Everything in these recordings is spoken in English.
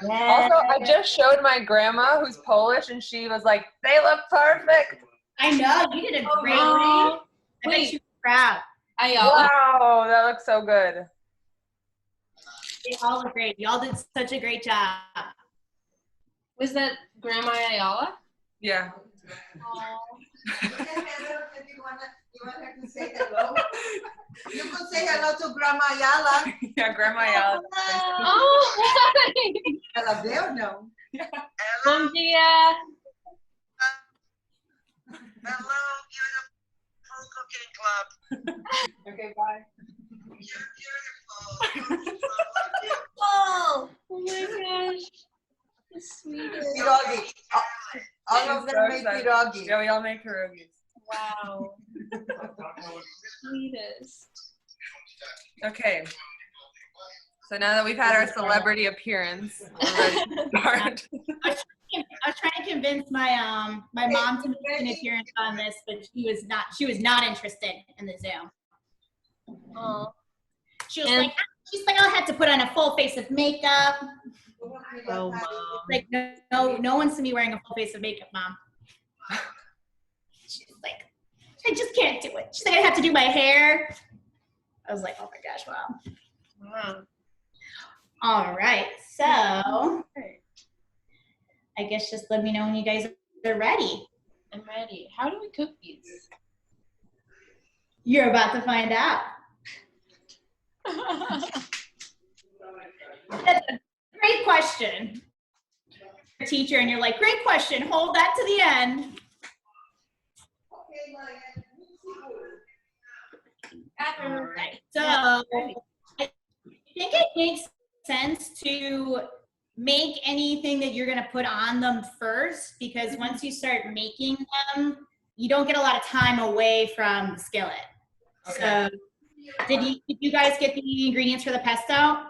Yes. Also, I just showed my grandma, who's Polish, and she was like, "They look perfect." I know, you did a great job. I bet she was proud. Wow, that looks so good. They all look great. Y'all did such a great job. Was that Grandma Ayala? Yeah. You want her to say hello? You could say hello to Grandma Ayala. Yeah, Grandma Ayala. Oh, hi. Ela veio, no? Bom dia. Hello, beautiful cooking club. Okay, bye. You're beautiful. Oh, Oh my gosh. The sweetest. Pierogi. All of them make pierogi. Yeah, we all make pierogies. Wow. Sweetest. Okay. So now that we've had our celebrity appearance, we're ready to start. I was trying to convince my my mom to make an appearance on this, but she was not interested in the Zoom. Oh. She's like, I'll have to put on a full face of makeup. Oh, Mom. Like, no one's to me wearing a full face of makeup, Mom. She's like, I just can't do it. She's like, I have to do my hair. I was like, oh my gosh, Mom. Wow. All right, so I guess just let me know when you guys are ready. I'm ready. How do we cook these? You're about to find out. That's a great question. Teacher, and you're like, great question. Hold that to the end. All right. So I think it makes sense to make anything that you're going to put on them first, because once you start making them, you don't get a lot of time away from the skillet. Okay. So did you guys get the ingredients for the pesto?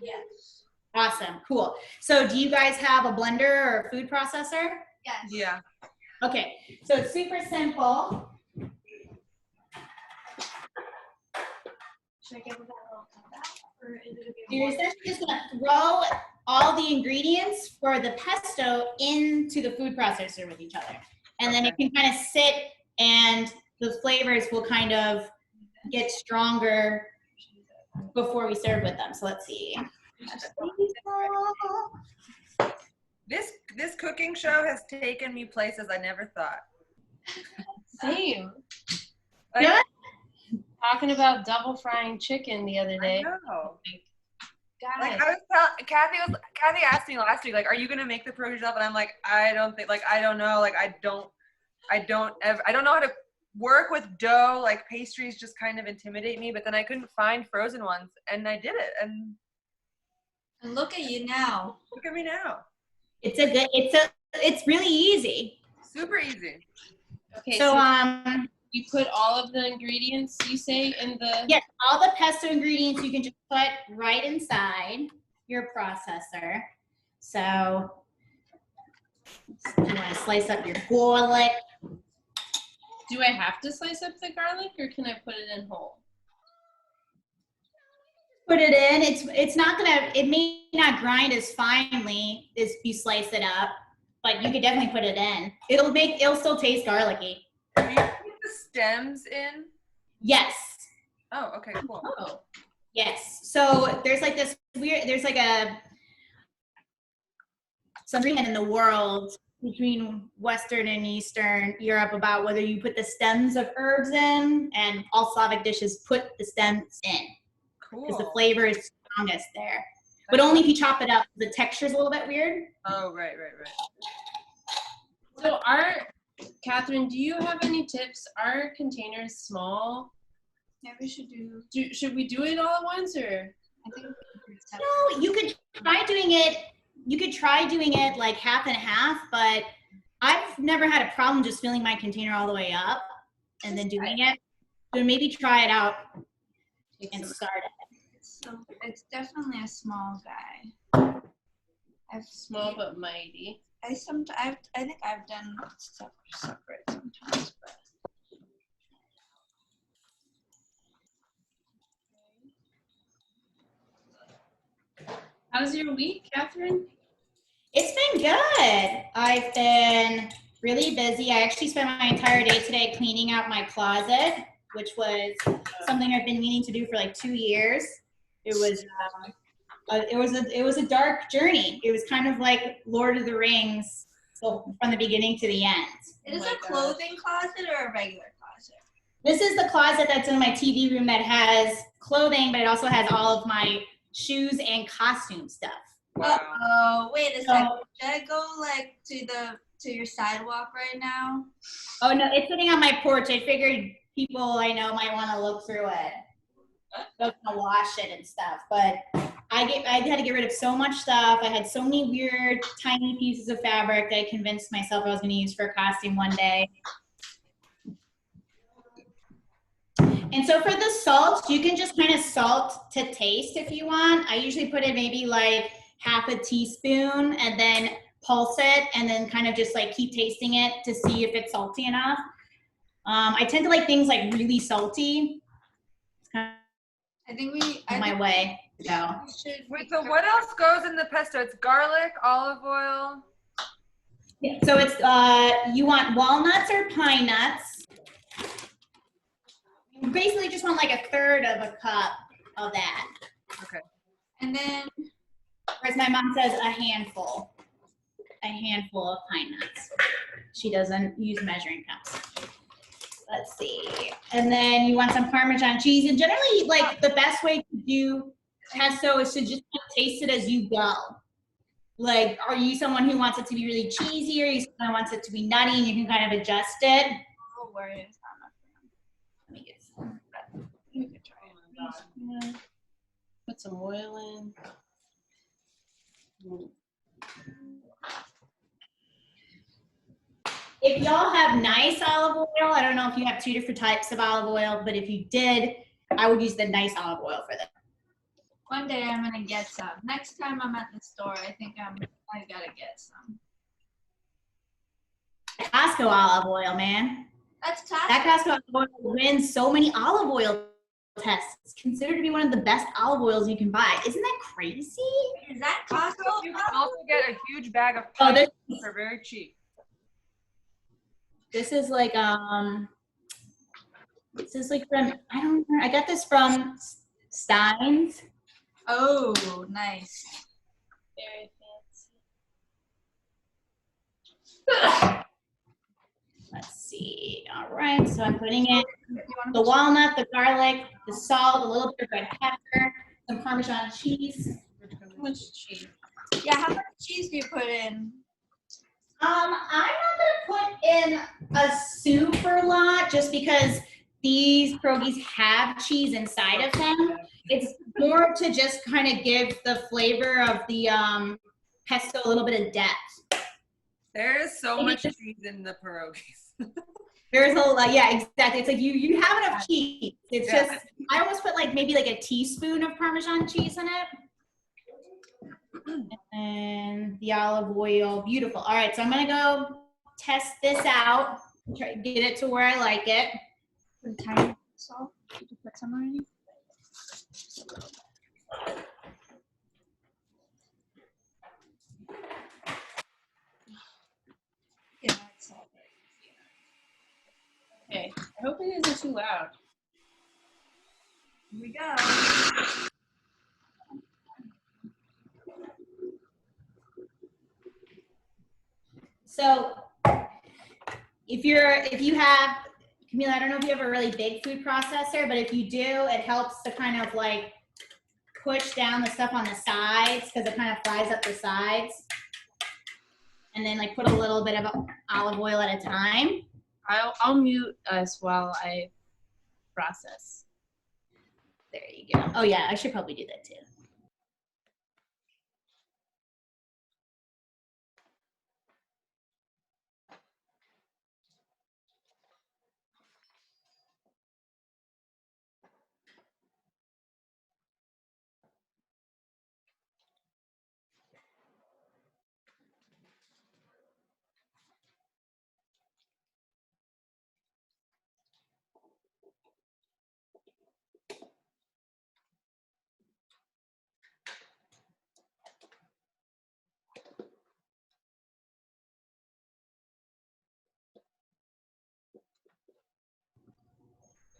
Yes. Awesome. Cool. So do you guys have a blender or a food processor? Yes. Yeah. Okay. So it's super simple. Should I give it a little cup out, or is it okay? You're essentially just going to throw all the ingredients for the pesto into the food processor with each other. And then it can kind of sit, and the flavors will kind of get stronger before we serve with them. So let's see. This cooking show has taken me places I never thought. Same. Like, Good. Talking about double frying chicken the other day. I know. Guys. Like Kathy asked me last week, like, are you gonna make the pierogi yourself? And I'm like, I don't think, like, I don't know, like, I don't know how to work with dough. Like, pastries just kind of intimidate me. But then I couldn't find frozen ones, and I did it. And look at you now. look at me now. It's really easy. Super easy. Okay, So you put all of the ingredients, you say, in the... yes, all the pesto ingredients you can just put right inside your processor. So you want to slice up your garlic. Do I have to slice up the garlic, or can I put it in whole? Put it in. It may not grind as finely as you slice it up, but you could definitely put it in. It'll still taste garlicky. Do you put the stems in? Yes. Oh, okay, cool. Oh. Yes. So there's like some agreement in the world between Western and Eastern Europe about whether you put the stems of herbs in, and all Slavic dishes put the stems in. Cool. Because the flavor is strongest there. But only if you chop it up. The texture's a little bit weird. Oh, right. So Catherine, do you have any tips? Are containers small? Yeah, we should do. Should we do it all at once, or? I think. No, you could try doing it. You could try doing it like half and half, but I've never had a problem just filling my container all the way up and then doing it. So maybe try it out and start it. So it's definitely a small guy. Small but mighty. I think I've done stuff separate sometimes, but. How's your week, Catherine? It's been good. I've been really busy. I actually spent my entire day today cleaning out my closet, which was something I've been meaning to do for like 2 years. It was a dark journey. It was kind of like Lord of the Rings, so from the beginning to the end. Is it a clothing closet or a regular closet? This is the closet that's in my TV room that has clothing, but it also has all of my shoes and costume stuff. Wow. Oh, wait a So- second. Should I go like to your sidewalk right now? Oh no, it's sitting on my porch. I figured people I know might want to look through it. They're gonna wash it and stuff, but I had to get rid of so much stuff. I had so many weird tiny pieces of fabric that I convinced myself I was gonna use for a costume one day. And so for the salt, you can just kind of salt to taste if you want. I usually put in maybe like half a teaspoon and then pulse it and then kind of just like keep tasting it to see if it's salty enough. I tend to like things like really salty. It's kind I think we. of my way to go. We should. Wait, so what else goes in the pesto? It's garlic, olive oil. Yeah, so it's you want walnuts or pine nuts. You basically just want like a third of a cup of that. Okay. And then Whereas my mom says a handful of pine nuts. She doesn't use measuring cups. Let's see. And then you want some Parmesan cheese. And generally, like the best way to do pesto is to just taste it as you go. Like, are you someone who wants it to be really cheesy, or are you someone who wants it to be nutty and you can kind of adjust it? no worries. Let me get some. You could try it. Yeah. Put some oil in. If y'all have nice olive oil, I don't know if you have 2 different types of olive oil, but if you did, I would use the nice olive oil for this. One day I'm gonna get some. Next time I'm at the store, I think I gotta get some. Costco olive oil, man. That's That Costco. Costco olive oil wins so many olive oil tests. It's considered to be one of the best olive oils you can buy. Isn't that crazy? Is that Costco? You can also get a huge bag of Oh, pesto for very cheap. this is like from, I don't know. I got this from Stein's. Oh, nice. Very fancy. Let's see. All right, so I'm putting in You wanna the walnut, the garlic, the salt, a little bit of red pepper, some Parmesan cheese. How much cheese? Yeah, how much cheese do you put in? I'm not gonna put in a super lot just because these pierogies have cheese inside of them. It's more to just kind of give the flavor of the pesto a little bit of depth. There is so much cheese in the pierogies. There's a lot, yeah, exactly. It's like you have enough cheese. It's Yeah. just, I almost put like maybe like a teaspoon of Parmesan cheese in it. And the olive oil, beautiful. All right, so I'm gonna go test this out, try to get it to where I like it. Put a tiny salt. Did you put some already? Yeah, that's salt. Okay. I hope it isn't too loud. Here we go. So if you have, Camila, I don't know if you have a really big food processor, but if you do, it helps to kind of like push down the stuff on the sides because it kind of fries up the sides. And then like put a little bit of olive oil at a time. I'll mute us while I process. There you go. Oh yeah, I should probably do that too.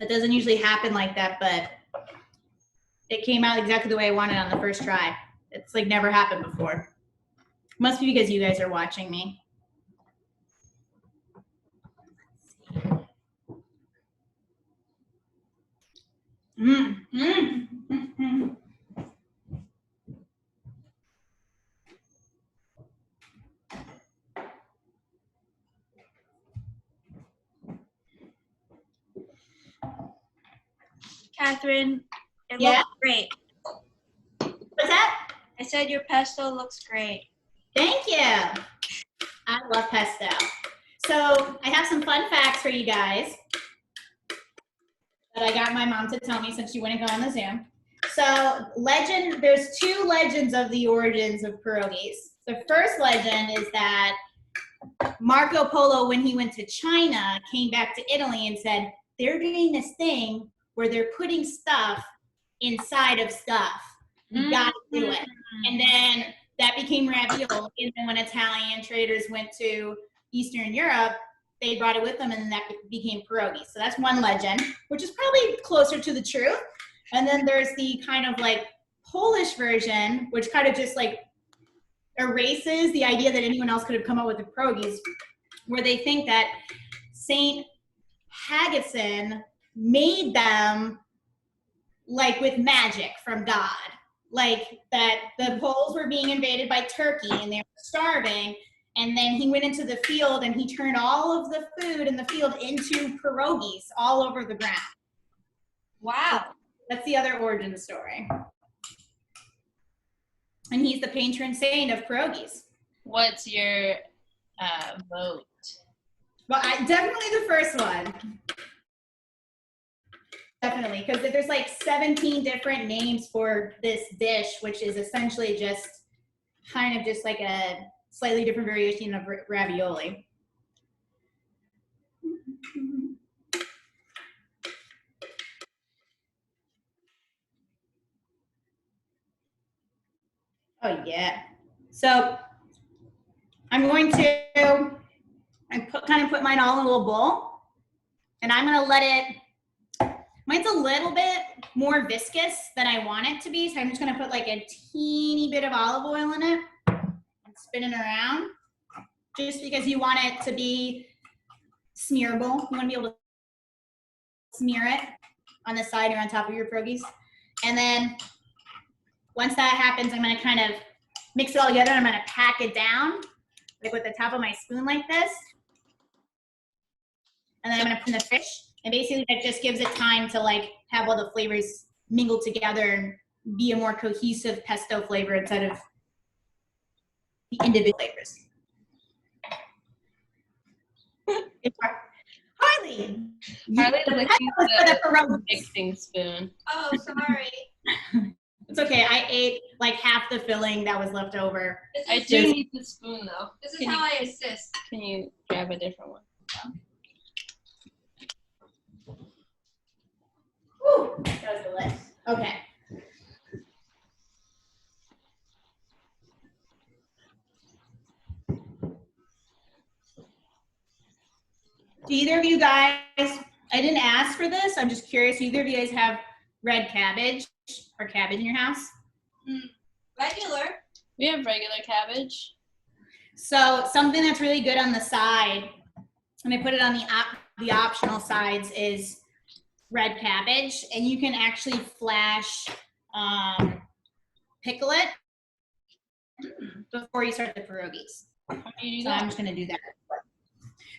That doesn't usually happen like that, but it came out exactly the way I wanted on the first try. It's like never happened before. Must be because you guys are watching me. Catherine, it Yeah? looks great. What's that? I said your pesto looks great. Thank you. I love pesto. So I have some fun facts for you guys that I got my mom to tell me since she wouldn't go on the Zoom. So there's two legends of the origins of pierogies. The first legend is that Marco Polo, when he went to China, came back to Italy and said, they're doing this thing where they're putting stuff inside of stuff. You gotta do it. And then that became ravioli. And then when Italian traders went to Eastern Europe, they brought it with them, and that became pierogi. So that's one legend, which is probably closer to the truth. And then there's the kind of like Polish version, which kind of just like erases the idea that anyone else could have come up with the pierogies, where they think that Saint Haggison made them like with magic from God. Like that the Poles were being invaded by Turkey and they were starving. And then he went into the field and he turned all of the food in the field into pierogies all over the ground. Wow. That's the other origin story. And he's the patron saint of pierogies. What's your vote? Well, definitely the first one. Definitely, because there's like 17 different names for this dish, which is essentially just kind of just like a slightly different variation of ravioli. Oh yeah. So I'm going to kind of put mine all in a little bowl, and I'm gonna let it. Mine's a little bit more viscous than I want it to be, so I'm just gonna put like a teeny bit of olive oil in it and spin it around, just because you want it to be smearable. You want to be able to smear it on the side or on top of your pierogies. And then once that happens, I'm gonna kind of mix it all together, and I'm gonna pack it down like with the top of my spoon like this. And then I'm gonna put in the fish. And basically that just gives it time to like have all the flavors mingle together and be a more cohesive pesto flavor instead of the individual flavors. Harley! Harley like the pierogi. mixing spoon. Oh, sorry. It's okay, I ate like half the filling that was left over. I do need the spoon though. This is Can how you- I assist. Can you grab a different one? Whew, that was delicious. Okay. Do either of you guys, I didn't ask for this, I'm just curious, do either of you guys have red cabbage or cabbage in your house? Regular. We have regular cabbage. So something that's really good on the side, and I put it on the optional sides, is red cabbage, and you can actually flash pickle it before you start the pierogies. How do you do So that? I'm just gonna do that.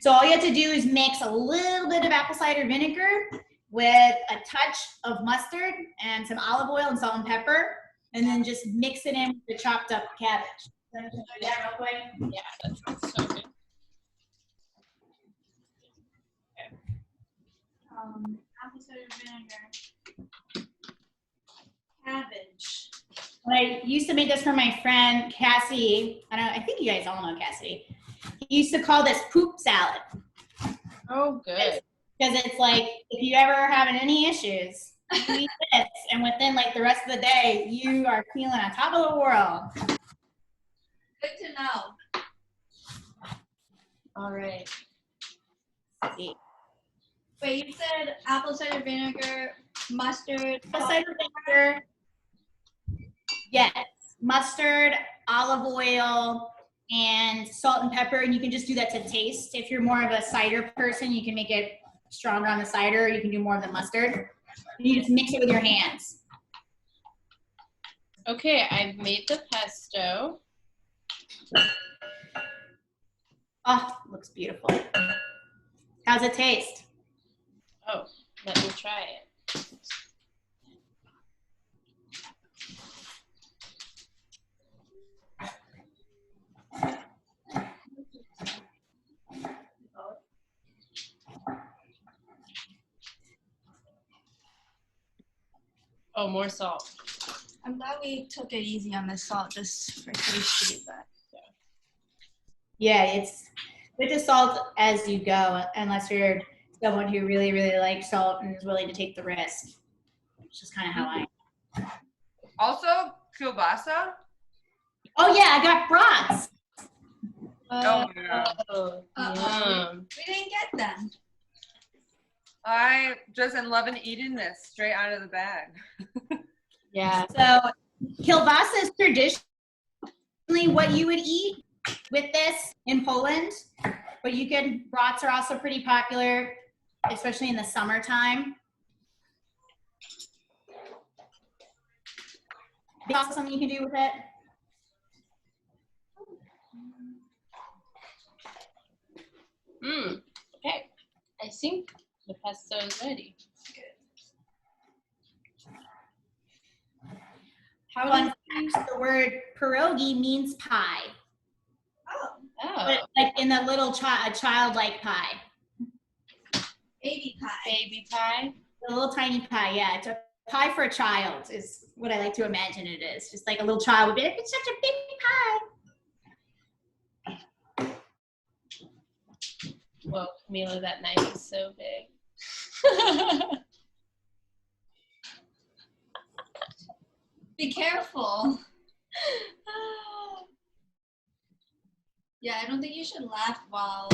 So all you have to do is mix a little bit of apple cider vinegar with a touch of mustard and some olive oil and salt and pepper, and then just mix it in with the chopped up cabbage. So I'm just gonna do that real quick. Yeah, that sounds so good. Apple cider vinegar. Cabbage. I used to make this for my friend Cassie. I think you guys all know Cassie. He used to call this poop salad. Oh, good. Because it's like, if you ever having any issues, you eat this, and within like the rest of the day, you are feeling on top of the world. Good to know. All right. So Wait, you said apple cider vinegar, mustard. Apple cider vinegar. Yes, mustard, olive oil, and salt and pepper. And you can just do that to taste. If you're more of a cider person, you can make it stronger on the cider. You can do more of the mustard. And you just mix it with your hands. Okay, I've made the pesto. Oh, looks beautiful. How's it taste? Oh, let me try it. Oh, more salt. I'm glad we took it easy on the salt just for tasty, but Yeah, it's with the salt as you go, unless you're someone who really, really likes salt and is willing to take the risk. It's just kind of how I am. Also, kielbasa. Oh yeah, I got brats. Oh my god. Oh, Uh-oh. yum. we didn't get them. I just am loving eating this straight out of the bag. Yeah. So kielbasa is traditionally what you would eat with this in Poland, but you can, brats are also pretty popular, especially in the summertime. There's also something you can do with it. Okay. I think the pesto is ready. How Fun does fact, the word pierogi means pie, Oh, but like in a little childlike pie. baby pie. baby pie? A little tiny pie, yeah. It's a pie for a child is what I like to imagine it is. Just like a little child would be like, it's such a big pie. Whoa, Camila, that knife is so big. Be careful. Yeah, I don't think you should laugh while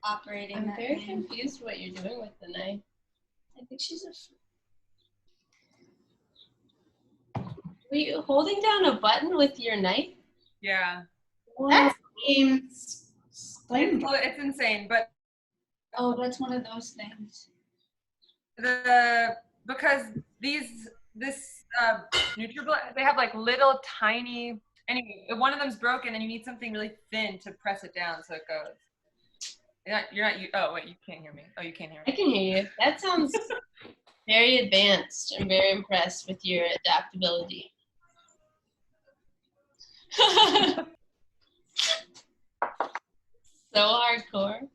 operating I'm that very thing. confused what you're doing with the knife. I think she's Were you holding down a button with your knife? Yeah. That seems splendid. It's insane, but Oh, that's one of those things. because this NutriBlend, they have like little tiny. Anyway, if one of them's broken, and you need something really thin to press it down so it goes. Oh wait, you can't hear me. Oh, you can't hear I me. can hear you. That sounds very advanced. I'm very impressed with your adaptability. So hardcore.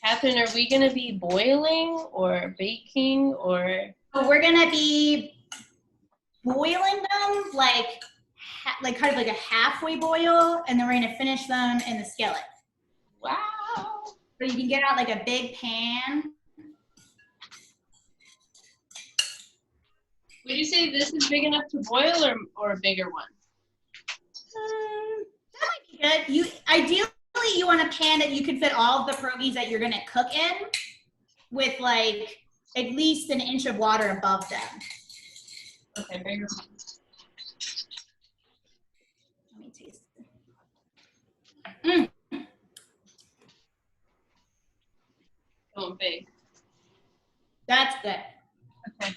Catherine, are we going to be boiling or baking or? So we're gonna be boiling them like kind of like a halfway boil, and then we're gonna finish them in the skillet. Wow. So you can get out like a big pan. Would you say this is big enough to boil or a bigger one? That might be good. Ideally you want a pan that you can fit all of the pierogies that you're gonna cook in, with like at least an inch of water above them. Okay, bigger. Let me taste it. Going big. That's good. Okay.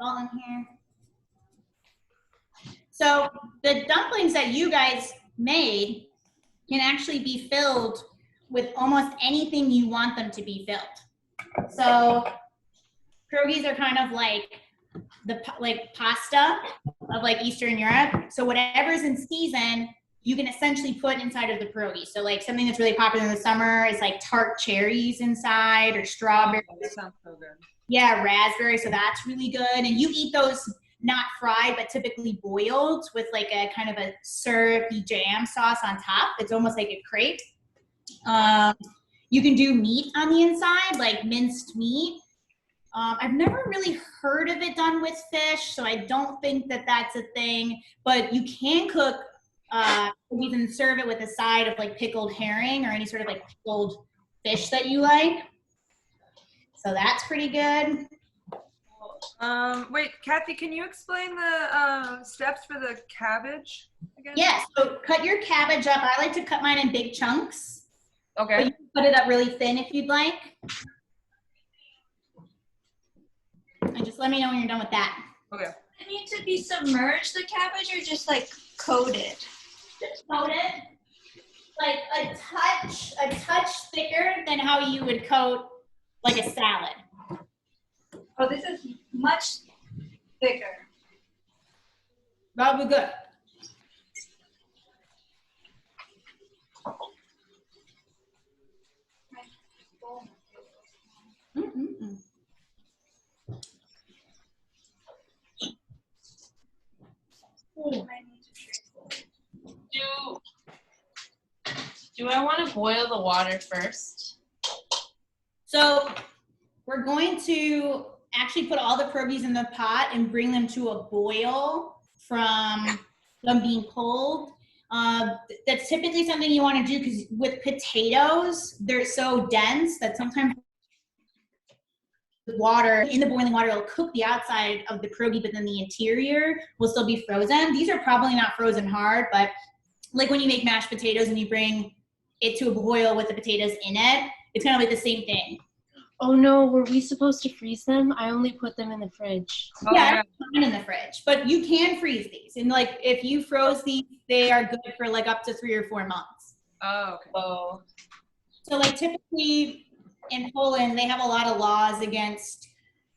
Salt in here. So the dumplings that you guys made can actually be filled with almost anything you want them to be filled. So pierogies are kind of like like pasta of like Eastern Europe. So whatever's in season, you can essentially put inside of the pierogi. So like something that's really popular in the summer is like tart cherries inside, or strawberries. Oh, that sounds so good. Yeah, raspberry. So that's really good. And you eat those not fried, but typically boiled with like a kind of a syrupy jam sauce on top. It's almost like a crepe. You can do meat on the inside, like minced meat. I've never really heard of it done with fish, so I don't think that that's a thing. But you can cook, you can serve it with a side of like pickled herring or any sort of like pickled fish that you like. So that's pretty good. Wait, Kathy, can you explain the steps for the cabbage again? Yes, so cut your cabbage up. I like to cut mine in big chunks. Okay. But you can cut it up really thin if you'd like. And just let me know when you're done with that. Okay. It need to be submerged, the cabbage, or just like coated? Just coat it like a touch thicker than how you would coat like a salad. Oh, this is much thicker. That'll be good. Mm-mm-mm. Do I want to boil the water first? So we're going to actually put all the pierogies in the pot and bring them to a boil from them being pulled. That's typically something you want to do because with potatoes, they're so dense that sometimes the water, in the boiling water, will cook the outside of the pierogi, but then the interior will still be frozen. These are probably not frozen hard, but like when you make mashed potatoes and you bring it to a boil with the potatoes in it, it's kind of like the same thing. Oh no, were we supposed to freeze them? I only put them in the fridge. Oh, Yeah, I have mine in the fridge, but you can freeze these. And like if you froze these, they are good for like up to 3 or 4 months. Oh, okay. Oh, So like typically in Poland, they have a lot of laws against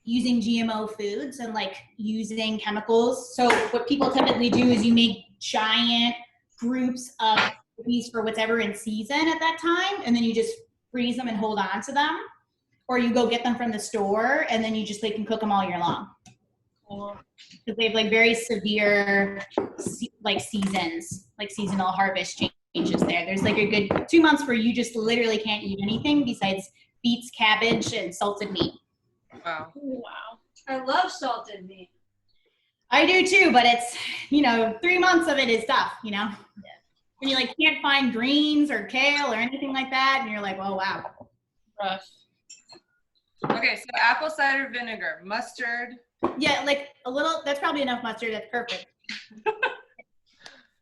using GMO foods and like using chemicals. So what people typically do is you make giant groups of these for whatever in season at that time, and then you just freeze them and hold on to them. Or you go get them from the store and then you just can cook them all year long. cool. Because they have like very severe like seasons, like seasonal harvest changes there. There's like a good 2 months where you just literally can't eat anything besides beets, cabbage, and salted meat. Wow. Wow. I love salted meat. I do too, but it's, 3 months of it is tough, Yeah. When you like can't find greens or kale or anything like that, and you're like, oh wow. Rough. Okay, so apple cider vinegar, mustard. Yeah, like a little, that's probably enough mustard, that's perfect.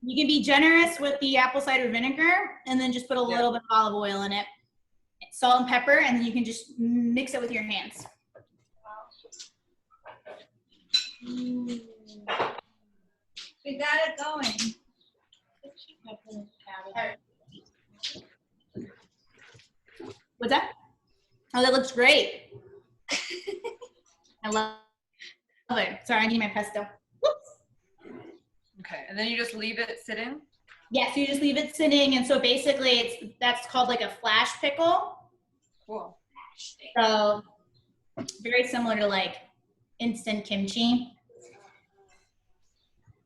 You can be generous with the apple cider vinegar and then just put a little bit of olive oil in it. Salt and pepper, and then you can just mix it with your hands. We got it going. What's that? Oh, that looks great. I love it. Sorry, I need my pesto. Whoops. Okay, and then you just leave it sitting? Yeah, so you just leave it sitting, and so basically that's called like a flash pickle. Cool. So very similar to like instant kimchi.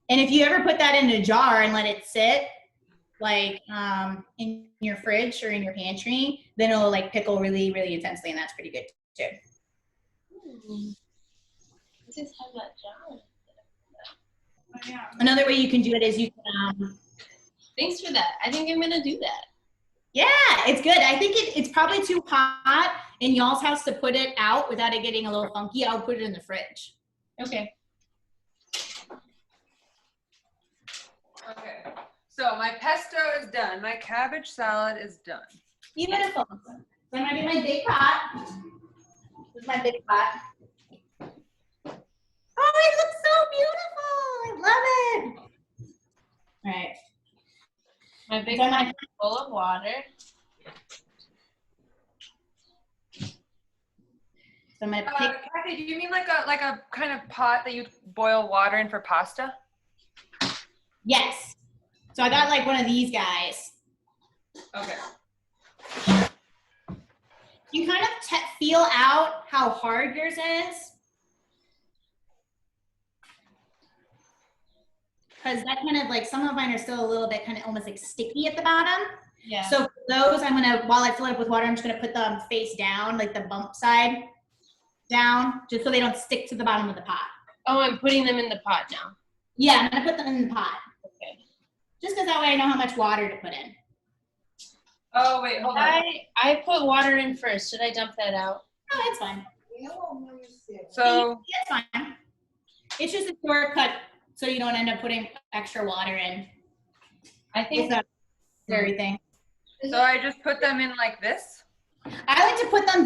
And if you ever put that in a jar and let it sit, like in your fridge or in your pantry, then it'll like pickle really, really intensely, and that's pretty good too. I just have that jar. Oh, yeah. Another way you can do it is you can, Thanks for that. I think I'm gonna do that. yeah, it's good. I think it's probably too hot in y'all's house to put it out without it getting a little funky. I'll put it in the fridge. Okay. Okay, so my pesto is done. My cabbage salad is done. Beautiful. So I'm gonna do my big pot. This is my big pot. Oh, it looks so beautiful. I love it. All right. My big So pot is full of water. So I'm gonna pick. Kathy, do you mean like a kind of pot that you boil water in for pasta? Yes. So I got like one of these guys. Okay. You kind of feel out how hard yours is. Because that kind of like, some of mine are still a little bit kind of almost like sticky at the bottom. Yeah. So for those, I'm gonna, while I fill it up with water, I'm just gonna put them face down, like the bump side. down, just so they don't stick to the bottom of the pot. Oh, I'm putting them in the pot now. Yeah, I'm gonna put them in the pot. Okay. Just because that way I know how much water to put in. Oh, wait, hold on. I put water in first. Should I dump that out? Oh, that's fine. So, That's fine. It's just a shortcut so you don't end up putting extra water in. I It's think not everything. so I just put them in like this? I like to put them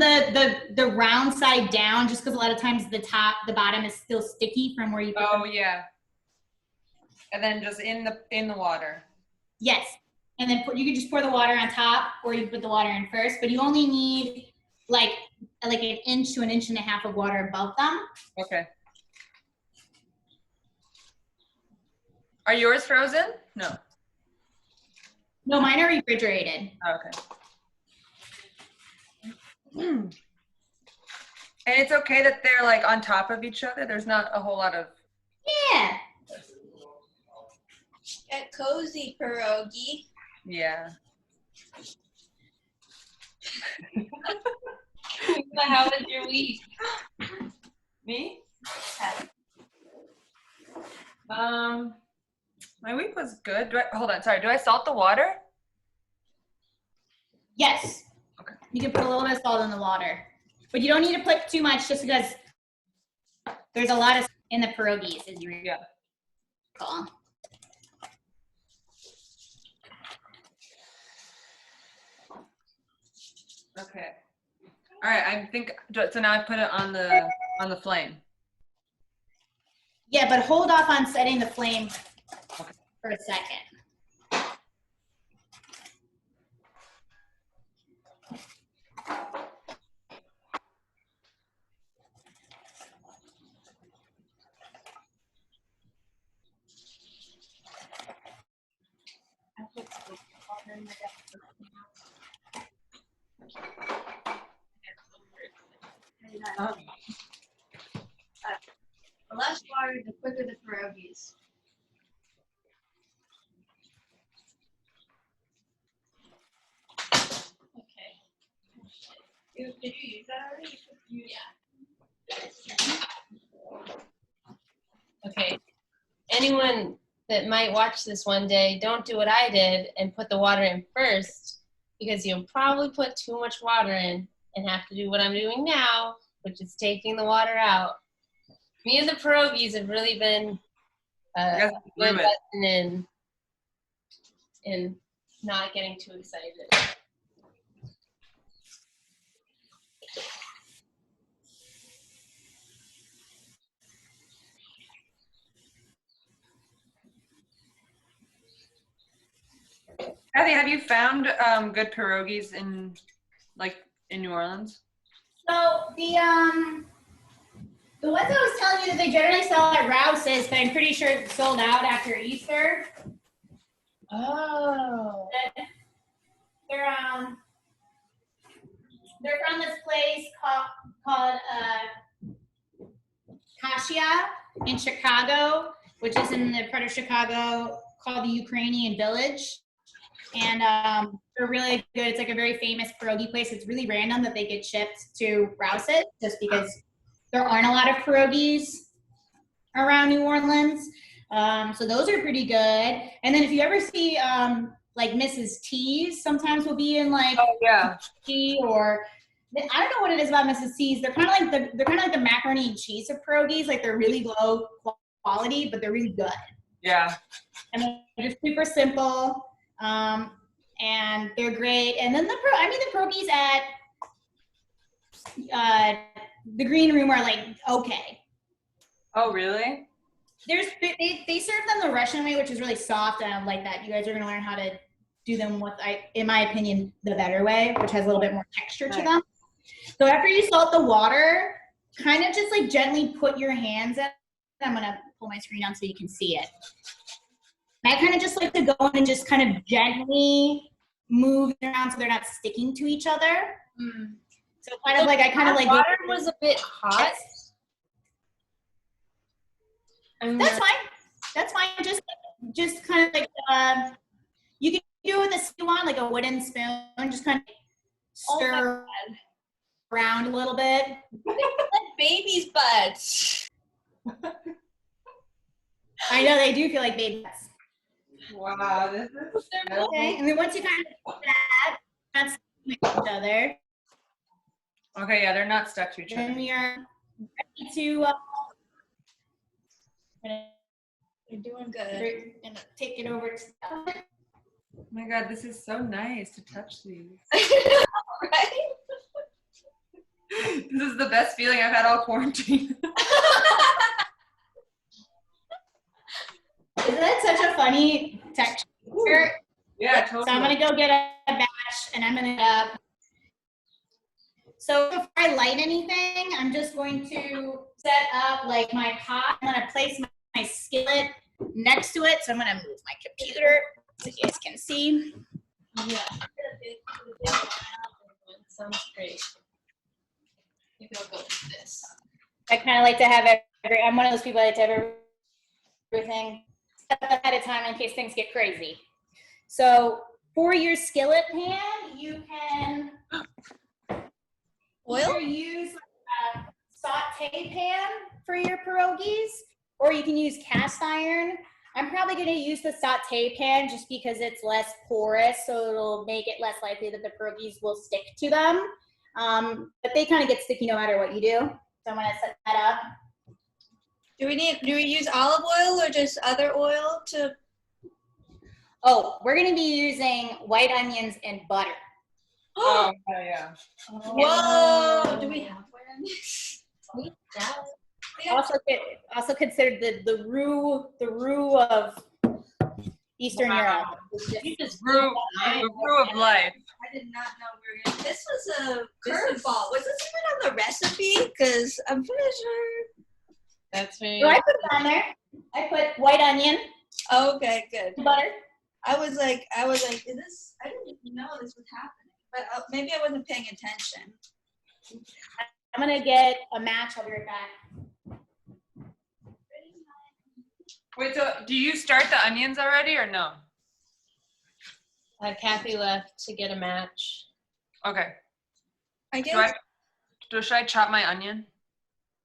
the round side down just because a lot of times the bottom is still sticky from where you put Oh, them. yeah. And then just in the water. Yes. And then you can just pour the water on top, or you can put the water in first, but you only need like an inch to an inch and a half of water above them. Okay. Are yours frozen? No. No, mine are refrigerated. Oh, okay. And it's okay that they're like on top of each other? There's not a whole lot of... Yeah. get cozy, Pierogi. Yeah. How was your week? Me? My week was good. Hold on, sorry. Do I salt the water? Yes. Okay. You can put a little bit of salt in the water, but you don't need to put too much just because there's a lot of in the pierogies, as you recall. Okay. All right. I think so. Now I put it on the flame. Yeah, but hold off on setting the flame for a second. The less water, the quicker the pierogies. Okay. Did you use that already? Yeah. Okay. Anyone that might watch this one day, don't do what I did and put the water in first, because you'll probably put too much water in and have to do what I'm doing now, which is taking the water out. Me and the pierogies have really been a good lesson in not getting too excited. Kathy, have you found good pierogies in New Orleans? So the ones I was telling you that they generally sell at Rouse's, but I'm pretty sure it's sold out after Easter. Oh. They're from this place called Kasia in Chicago, which is in the part of Chicago called the Ukrainian Village. And they're really good. It's like a very famous pierogi place. It's really random that they get shipped to Rouse's just because there aren't a lot of pierogies around New Orleans. So those are pretty good. And then if you ever see like Mrs. T's, sometimes will be in like tea, or I don't know what it is about Mrs. T's. They're kind of like the macaroni and cheese of pierogies. Like they're really low quality, but they're really good. Yeah. And they're just super simple. And they're great. And then the pierogies at the green room are like okay. Oh, really? They serve them the Russian way, which is really soft, and I like that. You guys are gonna learn how to do them in my opinion, the better way, which has a little bit more texture to them. So after you salt the water, kind of just like gently put your hands in. I'm gonna pull my screen down so you can see it. I kind of just like to go in and just kind of gently move around so they're not sticking to each other. Mm. So the water was a bit hot. That's fine. That's fine. Just kind of like you can do it with a spoon, like a wooden spoon. Just kind of stir. around a little bit. Like baby's butts. I know they do feel like baby butts. Wow, this is Okay, and then once you kind of do that, that's each other. okay. Yeah, they're not stuck to each other. Then we are ready to You're doing good. and take it over to the oven. Oh my God, this is so nice to touch these. Right? This is the best feeling I've had all quarantine. Isn't that such a funny texture? Yeah, totally. So I'm gonna go get a batch and I'm gonna so before I light anything, I'm just going to set up like my pot. I'm gonna place my skillet next to it. So I'm gonna move my computer so you guys can see. Yeah. Sounds great. Maybe I'll go with this. I kind of like to have I'm one of those people that like to have everything ahead of time in case things get crazy. So for your skillet pan, you can Oil? either use a saute pan for your pierogies, or you can use cast iron. I'm probably going to use the saute pan just because it's less porous, so it'll make it less likely that the pierogies will stick to them. But they kind of get sticky no matter what you do. So I'm going to set that up. Do we use olive oil or just other oil to? Oh, we're going to be using white onions and butter. Oh, yeah. Whoa! Do we have white onions? Also considered the roux of Eastern Europe. You just the brew of life. I did not know we were gonna. This was a curveball. Was this even on the recipe? Because I'm pretty sure. That's very. So I put it on there. I put white onion, Oh, okay, good. butter. I was like, is this? I didn't even know this was happening, but maybe I wasn't paying attention. I'm gonna get a match. I'll be right back. Wait, so do you start the onions already or no? Kathy left to get a match. Okay. I guess. Should I chop my onion?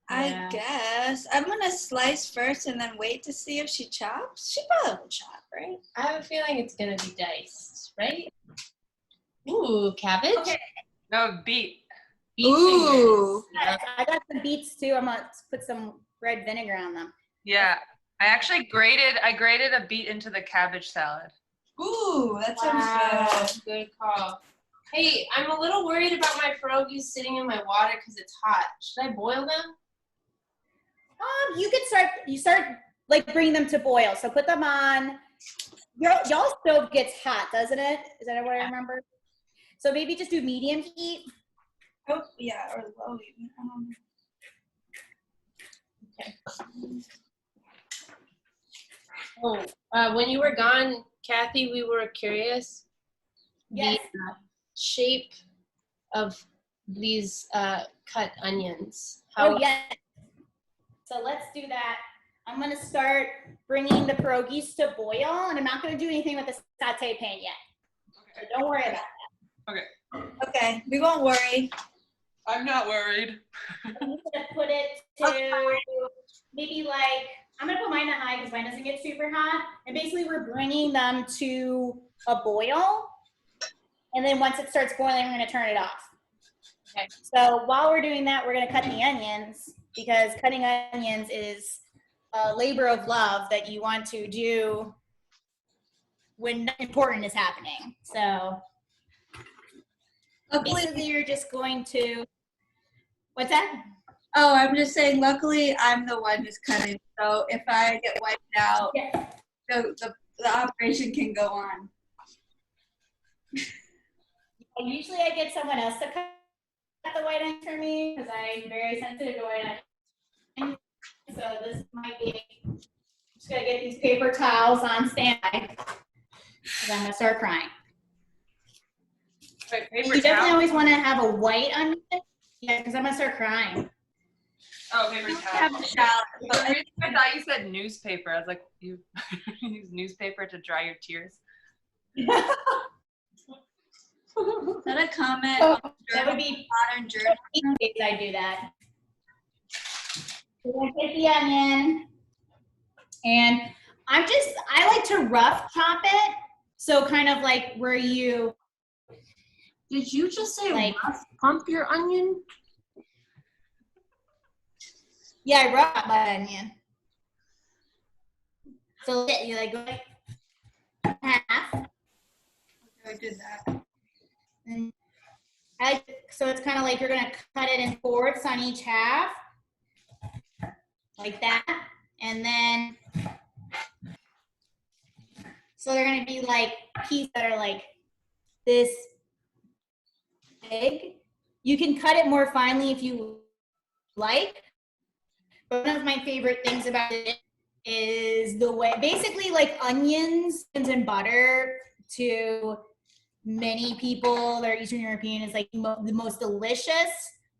I guess I'm gonna slice first and then wait to see if she chops. She probably will chop, right? I have a feeling it's gonna be diced, right? Ooh, cabbage. Okay. No, beet. Beet fingers. I got some beets too. I'm gonna put some red vinegar on them. Yeah. I grated a beet into the cabbage salad. Ooh, that sounds Wow, good. good call. Hey, I'm a little worried about my pierogies sitting in my water because it's hot. Should I boil them? You start like bringing them to boil. So put them on. Y'all stove gets hot, doesn't it? Is that what I remember? So maybe just do medium heat. Oh, yeah, or low even. Oh, when you were gone, Kathy, we were curious. Yes. The shape of these cut onions. Oh, yeah. So let's do that. I'm going to start bringing the pierogies to boil, and I'm not going to do anything with the saute pan yet. So don't worry about that. Okay. Okay, we won't worry. I'm not worried. I'm going to put it to maybe like, I'm going to put mine on high because mine doesn't get super hot. And basically we're bringing them to a boil. And then once it starts boiling, we're going to turn it off. Okay. So while we're doing that, we're going to cut the onions because cutting onions is a labor of love that you want to do when nothing important is happening. So basically you're just going to, what's that? Oh, I'm just saying, luckily, I'm the one who's cutting. So if I get wiped out, Yeah. the operation can go on. Usually I get someone else to cut the white onion for me because I'm very sensitive to white onion. So this might be, just gonna get these paper towels on standby because I'm gonna start crying. Wait, You paper definitely towel? always want to have a white onion. Yeah, because I'm gonna start crying. Oh, paper Have towel. a shower. For some reason, I thought you said newspaper. I was like, you use newspaper to dry your tears? Is that a comment? Oh, on that would be modern journal. I do that. So I take the onion, and I like to rough chop it. So kind of like where you. Did you just say Like- rough pump your onion? Yeah, I rough my onion. So you like go like half. I did that. And so it's kind of like you're gonna cut it in fourths on each half, like that, and then so they're gonna be like pieces that are like this big. You can cut it more finely if you like, but one of my favorite things about it is the way, basically like onions and butter to many people that are Eastern European is like the most delicious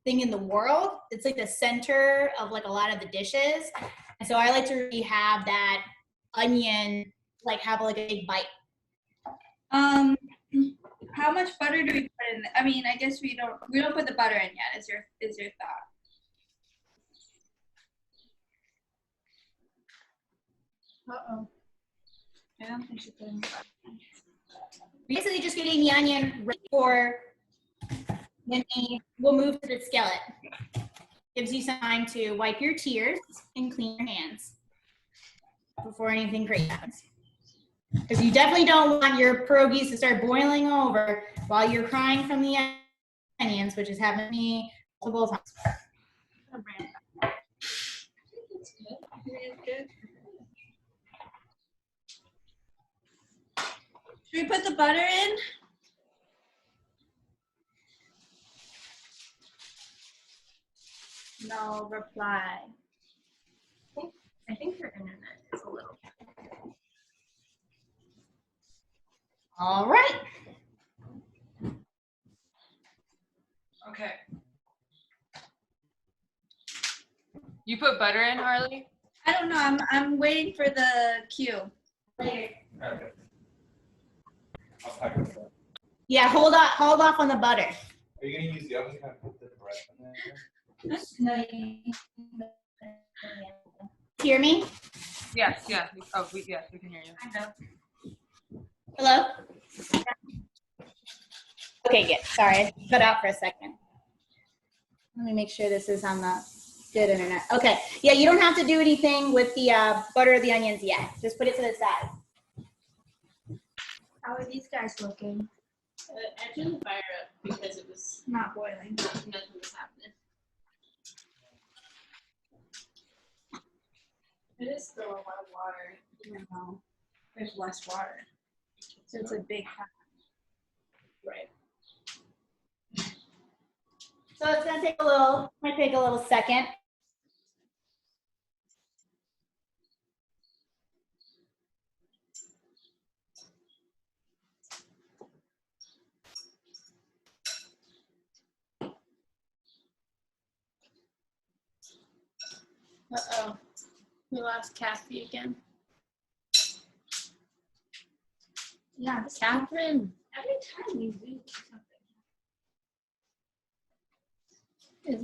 thing in the world. It's like the center of like a lot of the dishes. And so I like to really have that onion, like have like a big bite. How much butter do we put in? I mean, I guess we don't put the butter in yet. Is your thought? Uh-oh. I don't think she put in the butter. Basically just getting the onion ready for when we'll move to the skillet. Gives you some time to wipe your tears and clean your hands before anything great happens. Because you definitely don't want your pierogies to start boiling over while you're crying from the onions, which has happened to me multiple times. Should we put the butter in? No reply. I think your internet is a little. All right. Okay. You put butter in, Harley? I don't know. I'm waiting for the cue. Yeah, hold off on the butter. Are you gonna use the oven to kind of put the bread in there? No, hear me? Yes, yeah. Oh, yes, we can hear you. I know. Hello? Okay, good. Sorry, I cut out for a second. Let me make sure this is on the good internet. Okay, yeah, you don't have to do anything with the butter or the onions yet. Just put it to the side. How are these guys looking? I turned the fire up because it was Not boiling. nothing was happening. It is still a lot of water, even though there's less water. So it's a big pot. Right. So it's gonna might take a little second. Uh-oh. We lost Kathy again. Yeah. Catherine, every time you do something. Is